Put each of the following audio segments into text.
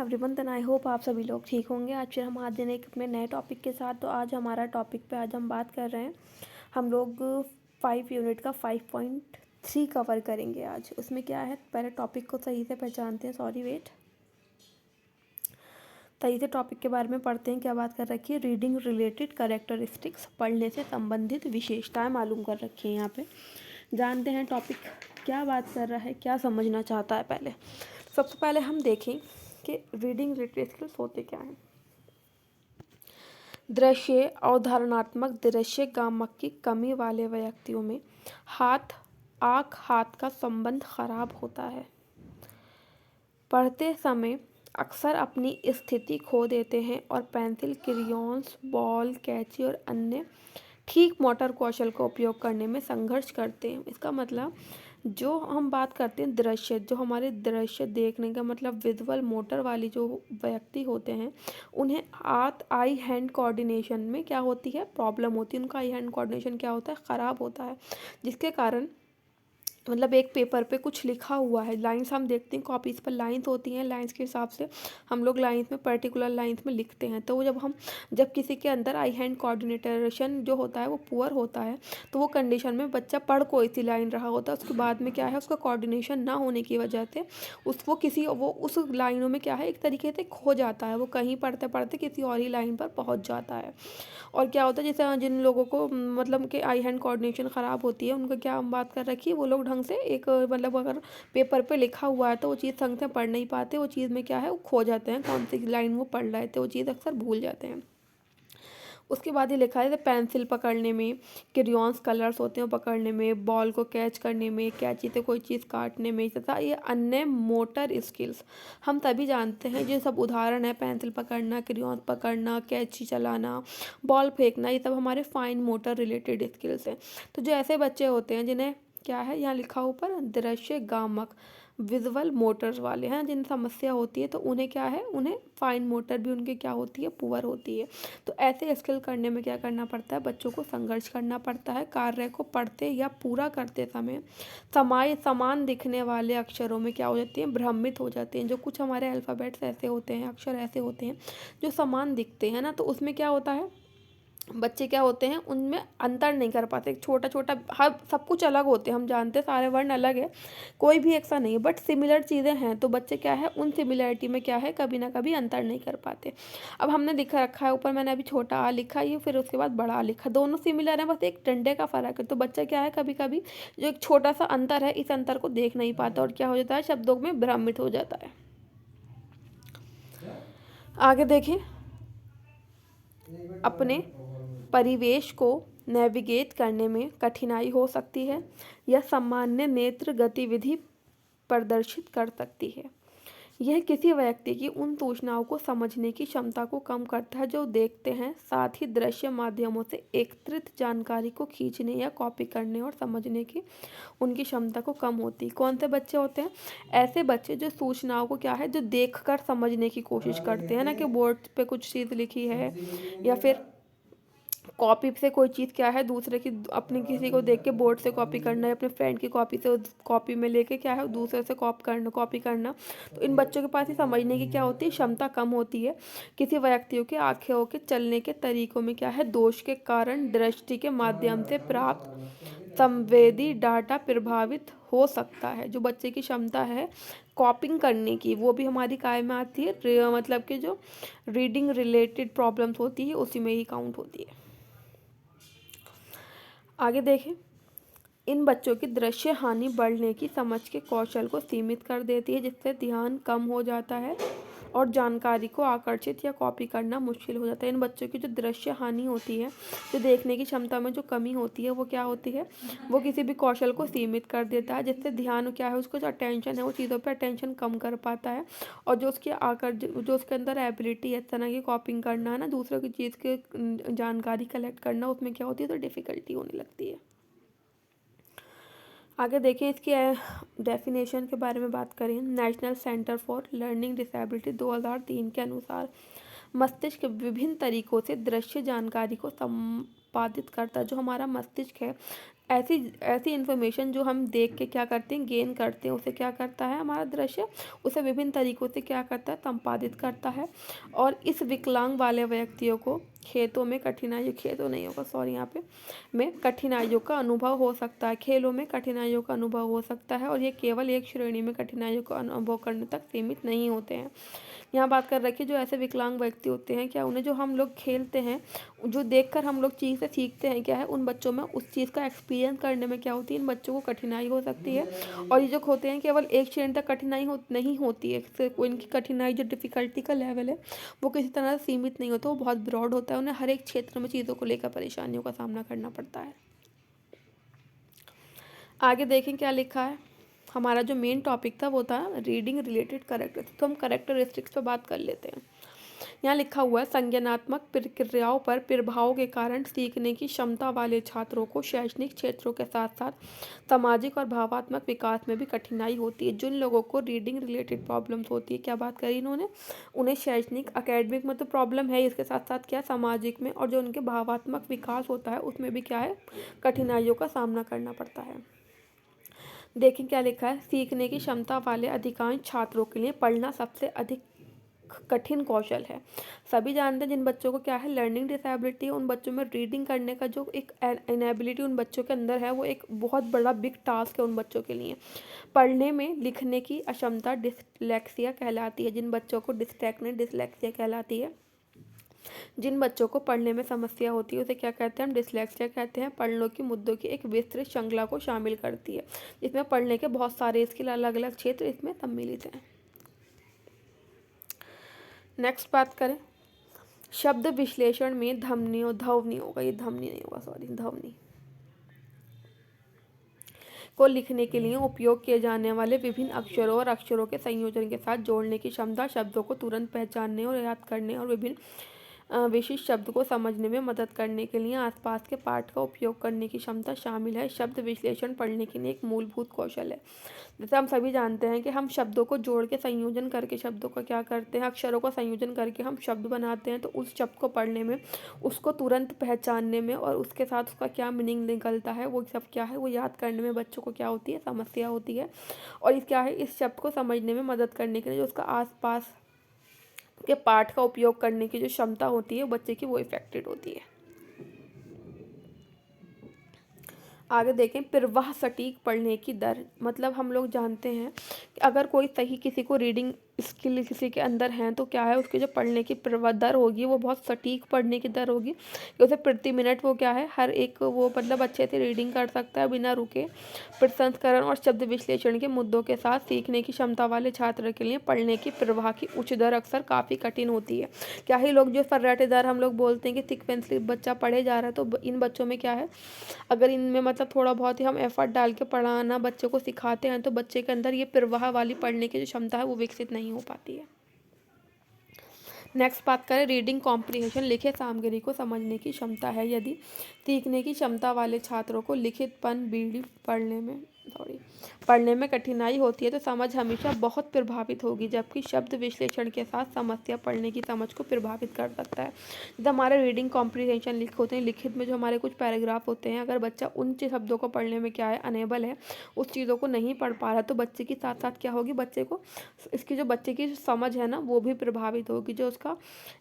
Everyone, then I hope आप सभी लोग ठीक होंगे। आज फिर हम आज दिन एक अपने नए टॉपिक के साथ। तो आज हमारा टॉपिक पे आज हम बात कर रहे हैं। हम लोग 5 यूनिट का 5.3 कवर करेंगे आज। उसमें क्या है, पहले टॉपिक को सही से पहचानते हैं। सही से टॉपिक के बारे में पढ़ते हैं। क्या बात कर रखी है, रीडिंग रिलेटेड कैरेक्टरिस्टिक्स, पढ़ने से संबंधित विशेषताएं मालूम कर रखी हैं। यहाँ पे जानते हैं टॉपिक क्या बात कर रहा है, क्या समझना चाहता है। पहले सबसे पहले हम देखें कि रीडिंग रिलेटेड स्किल्स होते क्या हैं। दृश्य अवधारणात्मक दृश्य गामक की कमी वाले व्यक्तियों में आँख हाथ का संबंध खराब होता है। पढ़ते समय अक्सर अपनी स्थिति खो देते हैं और पेंसिल, क्रेयॉन्स, बॉल, कैंची और अन्य ठीक मोटर कौशल का उपयोग करने में संघर्ष करते हैं। इसका मतलब जो हम बात करते हैं दृश्य, जो हमारे दृश्य देखने का मतलब विजुअल मोटर वाली जो व्यक्ति होते हैं, उन्हें आई हैंड कोऑर्डिनेशन में क्या होती है, प्रॉब्लम होती है। उनका आई हैंड कोऑर्डिनेशन क्या होता है, ख़राब होता है, जिसके कारण मतलब एक पेपर पे कुछ लिखा हुआ है, लाइंस हम देखते हैं कॉपीज़ पर लाइंस होती हैं, लाइंस के हिसाब से हम लोग लाइंस में पर्टिकुलर लाइंस में लिखते हैं। तो जब किसी के अंदर आई हैंड कोऑर्डिनेशन जो होता है वो पुअर होता है, तो वो कंडीशन में बच्चा पढ़ कोई सी लाइन रहा होता है, उसके बाद में क्या है, उसका कोऑर्डिनेशन ना होने की वजह से वो उस लाइनों में क्या है, एक तरीके से खो जाता है। वो कहीं पढ़ते पढ़ते किसी और ही लाइन पर पहुँच जाता है। और क्या होता है, जैसे जिन लोगों को मतलब कि आई हैंड कोऑर्डिनेशन ख़राब होती है, उनका क्या हम बात कर रखी है, वो लोग ढंग से एक मतलब अगर पेपर पे लिखा हुआ है तो वो चीज़ ढंग से पढ़ नहीं पाते। वो चीज़ में क्या है, वो खो जाते हैं, कौन सी लाइन वो पढ़ रहे थे, वो चीज़ अक्सर भूल जाते हैं। उसके बाद ये लिखा है जैसे पेंसिल पकड़ने में, क्रेयॉन्स कलर्स होते हैं पकड़ने में, बॉल को कैच करने में, कैंची से कोई चीज़ काटने में, तथा ये अन्य मोटर स्किल्स हम तभी जानते हैं। जो सब उदाहरण है, पेंसिल पकड़ना, क्रेयॉन्स पकड़ना, कैंची चलाना, बॉल फेंकना, ये सब हमारे फाइन मोटर रिलेटेड स्किल्स हैं। तो जो ऐसे बच्चे होते हैं जिन्हें क्या है, यहाँ लिखा ऊपर दृश्य गामक विजुअल मोटर्स वाले हैं, जिन समस्या होती है, तो उन्हें क्या है, उन्हें फाइन मोटर भी उनकी क्या होती है, पुअर होती है। तो ऐसे स्किल करने में क्या करना पड़ता है, बच्चों को संघर्ष करना पड़ता है। कार्य को पढ़ते या पूरा करते समय समान दिखने वाले अक्षरों में क्या हो जाती हैं, भ्रमित हो जाते हैं। जो कुछ हमारे अल्फ़ाबेट्स ऐसे होते हैं, अक्षर ऐसे होते हैं जो समान दिखते हैं ना, तो उसमें क्या होता है, बच्चे क्या होते हैं, उनमें अंतर नहीं कर पाते। छोटा छोटा हर सब कुछ अलग होते हैं, हम जानते हैं सारे वर्ण अलग है, कोई भी एक सा नहीं है, बट सिमिलर चीज़ें हैं। तो बच्चे क्या है, उन सिमिलरिटी में क्या है, कभी ना कभी अंतर नहीं कर पाते। अब हमने दिखा रखा है ऊपर, मैंने अभी छोटा आ लिखा ये, फिर उसके बाद बड़ा आ लिखा, दोनों सिमिलर है, बस एक डंडे का फ़र्क है। तो बच्चा क्या है, कभी कभी जो एक छोटा सा अंतर है, इस अंतर को देख नहीं पाता और क्या हो जाता है, शब्दों में भ्रमित हो जाता है। आगे देखें, अपने परिवेश को नेविगेट करने में कठिनाई हो सकती है। यह सामान्य नेत्र गतिविधि प्रदर्शित कर सकती है। यह किसी व्यक्ति की उन सूचनाओं को समझने की क्षमता को कम करता है जो देखते हैं, साथ ही दृश्य माध्यमों से एकत्रित जानकारी को खींचने या कॉपी करने और समझने की उनकी क्षमता को कम होती है। कौन से बच्चे होते हैं, ऐसे बच्चे जो सूचनाओं को क्या है, जो देखकर समझने की कोशिश करते हैं ना, कि बोर्ड पे कुछ चीज़ लिखी है या फिर कॉपी से कोई चीज़ क्या है, दूसरे की अपनी किसी को देख के बोर्ड से कॉपी करना, या अपने फ्रेंड की कॉपी से कॉपी में लेके क्या है, दूसरे से कॉपी करना। तो इन बच्चों के पास ये समझने की क्या होती है, क्षमता कम होती है। किसी व्यक्तियों के आँखों के चलने के तरीकों में क्या है, दोष के कारण दृष्टि के माध्यम से प्राप्त संवेदी डाटा प्रभावित हो सकता है। जो बच्चे की क्षमता है कॉपिंग करने की, वो भी हमारी काय में आती है, मतलब कि जो रीडिंग रिलेटेड प्रॉब्लम्स होती है उसी में ही काउंट होती है। आगे देखें, इन बच्चों की दृश्य हानि बढ़ने की समझ के कौशल को सीमित कर देती है, जिससे ध्यान कम हो जाता है और जानकारी को आकर्षित या कॉपी करना मुश्किल हो जाता है। इन बच्चों की जो दृश्य हानि होती है, जो देखने की क्षमता में जो कमी होती है, वो क्या होती है, वो किसी भी कौशल को सीमित कर देता है, जिससे ध्यान क्या है, उसको जो अटेंशन है, वो चीज़ों पर अटेंशन कम कर पाता है। और जो उसके अंदर एबिलिटी है इस तरह की कॉपिंग करना है ना, दूसरों की चीज़ की जानकारी कलेक्ट करना, उसमें क्या होती है, तो डिफ़िकल्टी होने लगती है। आगे देखें, इसकी डेफिनेशन के बारे में बात करें। National centre for learning disability 2003 के अनुसार मस्तिष्क विभिन्न तरीकों से दृश्य जानकारी को संपादित करता है। जो हमारा मस्तिष्क है, ऐसी ऐसी इन्फॉर्मेशन जो हम देख के क्या करते हैं, गेन करते हैं, उसे क्या करता है हमारा दृश्य, उसे विभिन्न तरीकों से क्या करता है, संपादित करता है। और इस विकलांग वाले व्यक्तियों को खेतों में कठिनाई, खेतों नहीं होगा सॉरी यहाँ पे, में कठिनाइयों का अनुभव हो सकता है, खेलों में कठिनाइयों का अनुभव हो सकता है, और ये केवल एक श्रेणी में कठिनाइयों का अनुभव करने तक सीमित नहीं होते हैं। यहाँ बात कर रखी जो ऐसे विकलांग व्यक्ति होते हैं, क्या उन्हें जो हम लोग खेलते हैं, जो देखकर हम लोग चीज़ें सीखते हैं, क्या है उन बच्चों में उस चीज़ का एक्सपीरियंस करने में क्या होती है, इन बच्चों को कठिनाई हो सकती है। और ये जो होते हैं केवल एक श्रेणी तक कठिनाई नहीं होती है, सिर्फ इनकी कठिनाई जो डिफ़िकल्टी का लेवल है वो किसी तरह से सीमित नहीं होता, वो बहुत ब्रॉड होता है, उन्हें हर एक क्षेत्र में चीज़ों को लेकर परेशानियों का सामना करना पड़ता है। आगे देखें क्या लिखा है। हमारा जो मेन टॉपिक था वो था रीडिंग रिलेटेड करेक्टरिस्टिक्स, तो हम करेक्टरिस्टिक्स पे बात कर लेते हैं। यहाँ लिखा हुआ है संज्ञानात्मक प्रक्रियाओं पर प्रभाव के कारण सीखने की क्षमता वाले छात्रों को शैक्षणिक क्षेत्रों के साथ साथ सामाजिक और भावात्मक विकास में भी कठिनाई होती है। जिन लोगों को रीडिंग रिलेटेड प्रॉब्लम्स होती है, क्या बात करी इन्होंने, उन्हें शैक्षणिक अकेडमिक में तो प्रॉब्लम है, इसके साथ साथ क्या सामाजिक में और जो उनके भावात्मक विकास होता है उसमें भी क्या है, कठिनाइयों का सामना करना पड़ता है। देखें क्या लिखा है, सीखने की क्षमता वाले अधिकांश छात्रों के लिए पढ़ना सबसे अधिक कठिन कौशल है। सभी जानते हैं जिन बच्चों को क्या है, लर्निंग डिसेबिलिटी है, उन बच्चों में रीडिंग करने का जो एक इनेबिलिटी उन बच्चों के अंदर है, वो एक बहुत बड़ा बिग टास्क है उन बच्चों के लिए। पढ़ने में लिखने की अक्षमता डिसलेक्सिया कहलाती है, जिन बच्चों को डिसलेक्सिया कहलाती है। जिन बच्चों को पढ़ने में समस्या होती है उसे क्या कहते हैं, हम डिसलेक्सिया कहते हैं। पढ़ने की मुद्दों की एक विस्तृत श्रृंखला को शामिल करती है, जिसमें पढ़ने के बहुत सारे इसके अलग अलग क्षेत्र इसमें सम्मिलित हैं। नेक्स्ट बात करें, शब्द विश्लेषण में ध्वनि होगा, ये ध्वनि नहीं होगा सॉरी, ध्वनि को लिखने के लिए उपयोग किए जाने वाले विभिन्न अक्षरों और अक्षरों के संयोजन के साथ जोड़ने की क्षमता, शब्दों को तुरंत पहचानने और याद करने और विभिन्न विशिष्ट शब्द को समझने में मदद करने के लिए आसपास के पाठ का उपयोग करने की क्षमता शामिल है। शब्द विश्लेषण पढ़ने के लिए एक मूलभूत कौशल है। जैसे हम सभी जानते हैं कि हम शब्दों को जोड़ के संयोजन करके शब्दों का क्या करते हैं, अक्षरों का संयोजन करके हम शब्द बनाते हैं, तो उस शब्द को पढ़ने में, उसको तुरंत पहचानने में और उसके साथ उसका क्या मीनिंग निकलता है वो सब क्या है, वो याद करने में बच्चों को क्या होती है, समस्या होती है। और इस क्या है, इस शब्द को समझने में मदद करने के लिए जो उसका आसपास के पाठ का उपयोग करने की जो क्षमता होती है बच्चे की, वो इफेक्टेड होती है। आगे देखें, प्रवाह सटीक पढ़ने की दर, मतलब हम लोग जानते हैं कि अगर कोई सही किसी को रीडिंग स्किल किसी के अंदर है तो क्या है, उसकी जो पढ़ने की प्रवाह दर होगी वो बहुत सटीक पढ़ने की दर होगी, कि उसे प्रति मिनट वो क्या है, हर एक वो मतलब अच्छे से रीडिंग कर सकता है बिना रुके। प्रसंस्करण और शब्द विश्लेषण के मुद्दों के साथ सीखने की क्षमता वाले छात्र के लिए पढ़ने की प्रवाह की उच्च दर अक्सर काफ़ी कठिन होती है। क्या ही लोग जो फर्राटेदार हम लोग बोलते हैं कि सिक्वेंसली बच्चा पढ़े जा रहा है, तो इन बच्चों में क्या है, अगर इनमें मतलब थोड़ा बहुत ही हम एफर्ट डाल के पढ़ाना बच्चे को सिखाते हैं तो बच्चे के अंदर ये प्रवाह वाली पढ़ने की जो क्षमता है वो विकसित नहीं हो पाती है। नेक्स्ट बात करें, रीडिंग कॉम्प्रिहेंशन, लिखित सामग्री को समझने की क्षमता है। यदि सीखने की क्षमता वाले छात्रों को लिखित पढ़ने में कठिनाई होती है तो समझ हमेशा बहुत प्रभावित होगी, जबकि शब्द विश्लेषण के साथ समस्या पढ़ने की समझ को प्रभावित कर सकता है। जब हमारे रीडिंग कॉम्प्रिहेंशन होते हैं, लिखित में जो हमारे कुछ पैराग्राफ होते हैं, अगर बच्चा उन शब्दों को पढ़ने में क्या है, अनेबल है, उस चीज़ों को नहीं पढ़ पा रहा, तो बच्चे की साथ साथ क्या होगी, बच्चे को इसकी जो बच्चे की समझ है ना वो भी प्रभावित होगी, जो उसका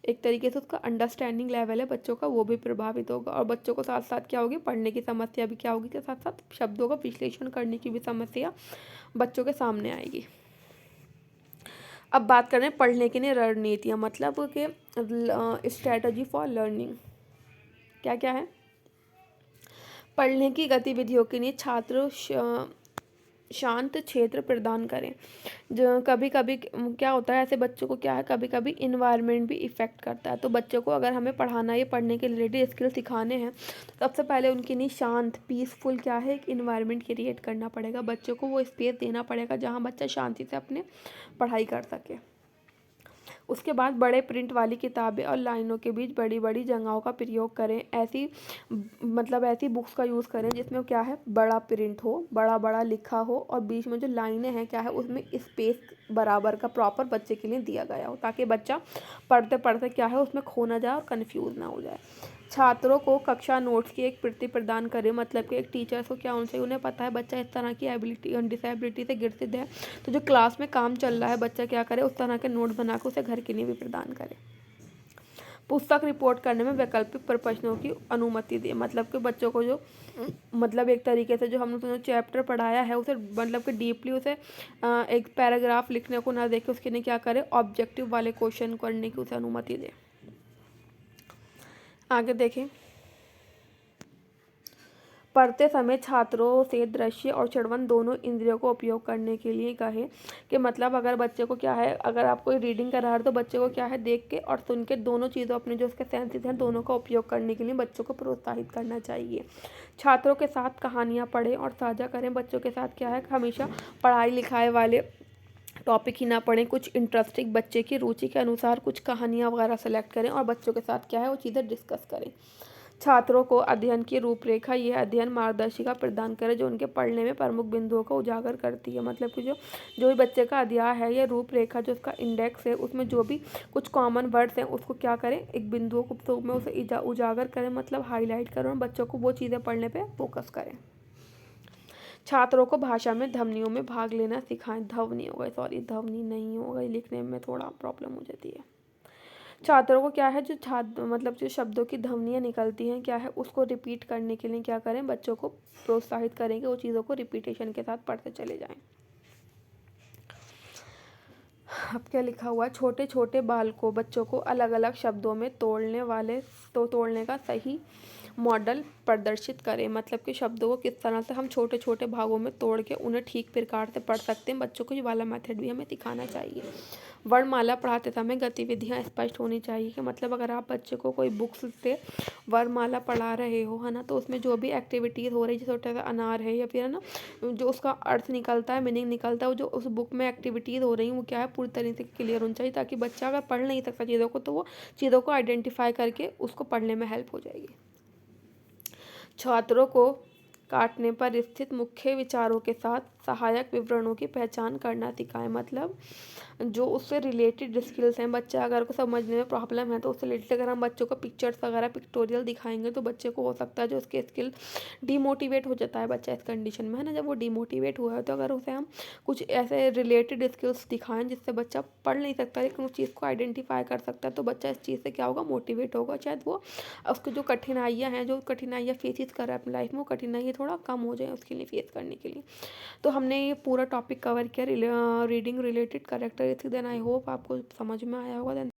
एक तरीके से उसका अंडरस्टैंडिंग लेवल है बच्चों का वो भी प्रभावित होगा। और बच्चों को साथ साथ क्या होगी, पढ़ने की समस्या भी क्या होगी, के साथ साथ शब्दों का विश्लेषण करने की भी समस्या बच्चों के सामने आएगी। अब बात करें पढ़ने की लिए रणनीतियाँ, मतलब कि स्ट्रैटेजी फॉर लर्निंग क्या क्या है। पढ़ने की गतिविधियों के लिए छात्र शांत क्षेत्र प्रदान करें। जो कभी कभी क्या होता है, ऐसे बच्चों को क्या है, कभी कभी इन्वायरमेंट भी इफ़ेक्ट करता है। तो बच्चों को अगर हमें पढ़ाना है, पढ़ने के रिलेटेड स्किल सिखाने हैं, तो सबसे पहले उनके लिए शांत पीसफुल क्या है, एक इन्वायरमेंट क्रिएट करना पड़ेगा। बच्चों को वो स्पेस देना पड़ेगा जहाँ बच्चा शांति से अपने पढ़ाई कर सके। उसके बाद बड़े प्रिंट वाली किताबें और लाइनों के बीच बड़ी बड़ी जगहों का प्रयोग करें। ऐसी बुक्स का यूज़ करें जिसमें क्या है, बड़ा प्रिंट हो, बड़ा बड़ा लिखा हो, और बीच में जो लाइनें हैं क्या है, उसमें स्पेस बराबर का प्रॉपर बच्चे के लिए दिया गया हो, ताकि बच्चा पढ़ते पढ़ते क्या है उसमें खो ना जाए और कन्फ्यूज़ ना हो जाए। छात्रों को कक्षा नोट्स की एक प्रति प्रदान करें, मतलब कि एक टीचर्स को क्या होना चाहिए, उन्हें पता है बच्चा इस तरह की एबिलिटी डिसेबिलिटी से ग्रसित है, तो जो क्लास में काम चल रहा है बच्चा क्या करे, उस तरह के नोट बना कर उसे घर के लिए भी प्रदान करे। पुस्तक रिपोर्ट करने में वैकल्पिक प्रश्नों की अनुमति दे, मतलब कि बच्चों को जो मतलब एक तरीके से जो हमने चैप्टर पढ़ाया है उसे मतलब कि डीपली उसे एक पैराग्राफ लिखने को ना देके उसके लिए क्या करे, ऑब्जेक्टिव वाले क्वेश्चन करने की उसे अनुमति दे। आगे देखें, पढ़ते समय छात्रों से दृश्य और श्रवण दोनों इंद्रियों को उपयोग करने के लिए कहे, कि मतलब अगर बच्चे को क्या है, अगर आप कोई रीडिंग करा रहे हो तो बच्चे को क्या है देख के और सुन के दोनों चीज़ों अपने जो उसके सेंसेस हैं दोनों का उपयोग करने के लिए बच्चों को प्रोत्साहित करना चाहिए। छात्रों के साथ कहानियाँ पढ़ें और साझा करें, बच्चों के साथ क्या है हमेशा पढ़ाई लिखाई वाले टॉपिक ही ना पढ़ें, कुछ इंटरेस्टिंग बच्चे की रुचि के अनुसार कुछ कहानियाँ वगैरह सेलेक्ट करें और बच्चों के साथ क्या है वो चीज़ें डिस्कस करें। छात्रों को अध्ययन की रूपरेखा, यह अध्ययन मार्गदर्शिका प्रदान करे जो उनके पढ़ने में प्रमुख बिंदुओं को उजागर करती है, मतलब कि जो भी बच्चे का अध्याय है या रूपरेखा जो उसका इंडेक्स है उसमें जो भी कुछ कॉमन वर्ड्स हैं उसको क्या करें, एक बिंदुओं को तो में उसे उजागर करें, मतलब हाईलाइट करें और बच्चों को वो चीज़ें पढ़ने पर फोकस करें। छात्रों को भाषा में ध्वनियों में भाग लेना सिखाएं, ध्वनि हो गई, सॉरी ध्वनि नहीं हो गई, लिखने में थोड़ा प्रॉब्लम हो जाती है। छात्रों को क्या है जो छात्र मतलब जो शब्दों की ध्वनियाँ निकलती हैं क्या है उसको रिपीट करने के लिए क्या करें, बच्चों को प्रोत्साहित करें कि वो चीज़ों को रिपीटेशन के साथ पढ़ते चले जाएं। अब क्या लिखा हुआ है, छोटे छोटे बालकों बच्चों को अलग अलग शब्दों में तोड़ने का सही मॉडल प्रदर्शित करें, मतलब कि शब्दों को किस तरह से हम छोटे छोटे भागों में तोड़ के उन्हें ठीक प्रकार से पढ़ सकते हैं, बच्चों को ये वाला मेथड भी हमें सिखाना चाहिए। वर्णमाला पढ़ाते समय गतिविधियाँ स्पष्ट होनी चाहिए, कि मतलब अगर आप बच्चे को कोई बुक्स से वर्णमाला पढ़ा रहे हो है ना, तो उसमें जो भी एक्टिविटीज़ हो रही है जैसे छोटा सा अनार है या फिर है ना जो उसका अर्थ निकलता है, मीनिंग निकलता है, वो जो उस बुक में एक्टिविटीज़ हो रही हैं वो क्या है पूरी तरीके से क्लियर होनी चाहिए, ताकि बच्चा अगर पढ़ नहीं सकता चीज़ों को तो वो चीज़ों को आइडेंटिफाई करके उसको पढ़ने में हेल्प हो जाएगी। छात्रों को काटने पर स्थित मुख्य विचारों के साथ सहायक विवरणों की पहचान करना सिखाएं, मतलब जो उससे रिलेटेड स्किल्स हैं, बच्चा अगर को समझने में प्रॉब्लम है तो उससे रिलेटेड अगर हम बच्चों को पिक्चर्स वगैरह पिक्टोरियल दिखाएंगे तो बच्चे को हो सकता है जो उसके स्किल डीमोटिवेट हो जाता है बच्चा इस कंडीशन में है ना, जब वो डीमोटिवेट हुआ है तो अगर उसे हम कुछ ऐसे रिलेटेड स्किल्स दिखाएं जिससे बच्चा पढ़ नहीं सकता लेकिन उस चीज़ को आइडेंटिफाई कर सकता है, तो बच्चा इस चीज़ से क्या होगा, मोटिवेट होगा, शायद वो उसकी जो कठिनाइयाँ हैं जो कठिनाइयाँ फेसिस कर रहा है अपनी लाइफ में वो कठिनाइयाँ थोड़ा कम हो जाए उसके लिए फेस करने के लिए। तो हमने ये पूरा टॉपिक कवर किया reading related characteristic, then I hope आपको समझ में आया होगा। देन